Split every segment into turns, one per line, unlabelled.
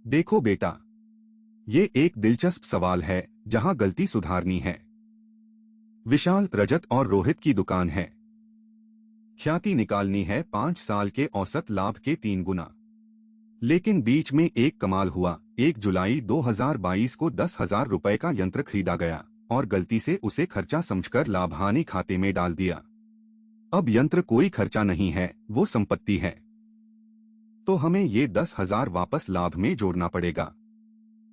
देखो बेटा, ये एक दिलचस्प सवाल है जहां गलती सुधारनी है। विशाल, रजत और रोहित की दुकान है। ख्याति निकालनी है 5 साल के औसत लाभ के 3 गुना। लेकिन बीच में एक कमाल हुआ। 1 जुलाई 2022 को 10,000 रुपए का यंत्र खरीदा गया और गलती से उसे खर्चा समझकर लाभहानि खाते में डाल दिया। अब यंत्र कोई खर्चा नहीं है, वो संपत्ति है। तो हमें ये 10,000 वापस लाभ में जोड़ना पड़ेगा।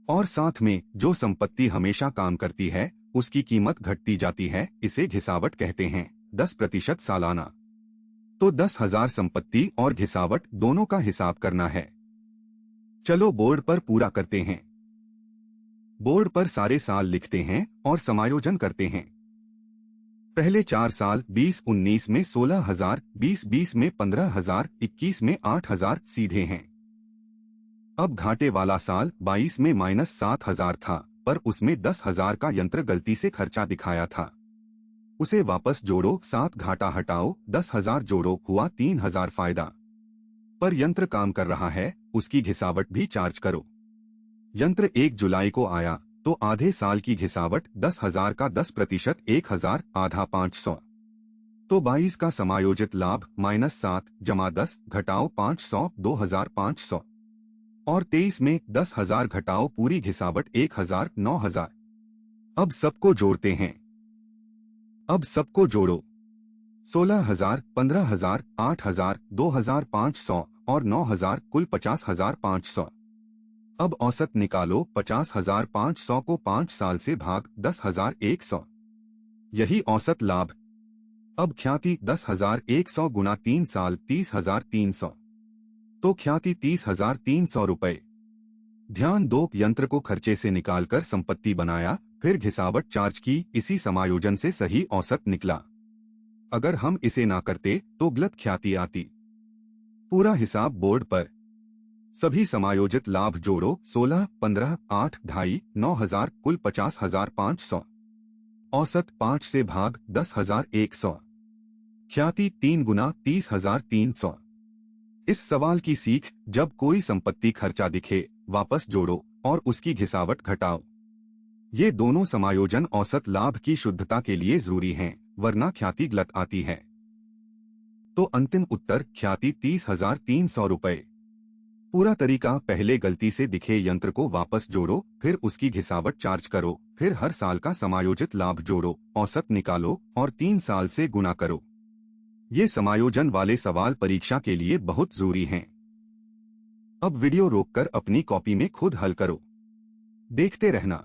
और साथ में जो संपत्ति हमेशा काम करती है उसकी कीमत घटती जाती है। इसे घिसावट कहते हैं। 10% सालाना। तो 10,000 संपत्ति और घिसावट दोनों का हिसाब करना है। चलो बोर्ड पर पूरा करते हैं। बोर्ड पर सारे साल लिखते हैं और समायोजन करते हैं। पहले 4 साल 20-19 में 16,000, 20-20 में 15,000, 21 में 8,000 सीधे हैं। अब घाटे वाला साल 22 में -7,000 था, पर उसमें 10,000 का यंत्र गलती से खर्चा दिखाया था। उसे वापस जोड़ो, 7 घाटा हटाओ, 10,000 जोड़ो, हुआ 3,000 फायदा। पर यंत्र काम कर रहा है, उसकी घिसावट भी चार्ज करो। यंत्र 1 जुलाई को आया तो आधे साल की घिसावट 10,000 का 10%, 1,000 आधा 500। तो 22 का समायोजित लाभ -7 जमा 10 घटाओ 500, 2,500। और 23 में 10,000 घटाओ पूरी घिसावट 1,000, 9,000। अब सबको जोड़ते हैं। अब सबको जोड़ो। 16,000, 15,000, 8,000, 2,500 और 9,000, कुल 50,500। अब औसत निकालो। 50,500 को 5 साल से भाग 10,100। यही औसत लाभ। अब ख्याति 10,100 गुना 3 साल 30,300। तो ख्याति 30,300 रुपए। ध्यान दो, यंत्र को खर्चे से निकालकर संपत्ति बनाया, फिर घिसावट चार्ज की। इसी समायोजन से सही औसत निकला। अगर हम इसे ना करते तो गलत ख्याति आती। पूरा हिसाब बोर्ड पर। सभी समायोजित लाभ जोड़ो। 16, 15, 8, 2.5, 9,000, कुल 50,500। औसत 5 से भाग 10,100। ख्याति 3 गुना 30,300। इस सवाल की सीख, जब कोई संपत्ति खर्चा दिखे वापस जोड़ो और उसकी घिसावट घटाओ। ये दोनों समायोजन औसत लाभ की शुद्धता के लिए जरूरी हैं, वरना ख्याति गलत आती है। तो अंतिम उत्तर ख्याति 30,300 रुपए। पूरा तरीका, पहले गलती से दिखे यंत्र को वापस जोड़ो, फिर उसकी घिसावट चार्ज करो, फिर हर साल का समायोजित लाभ जोड़ो, औसत निकालो और 3 साल से गुणा करो। ये समायोजन वाले सवाल परीक्षा के लिए बहुत जरूरी हैं। अब वीडियो रोककर अपनी कॉपी में खुद हल करो। देखते रहना।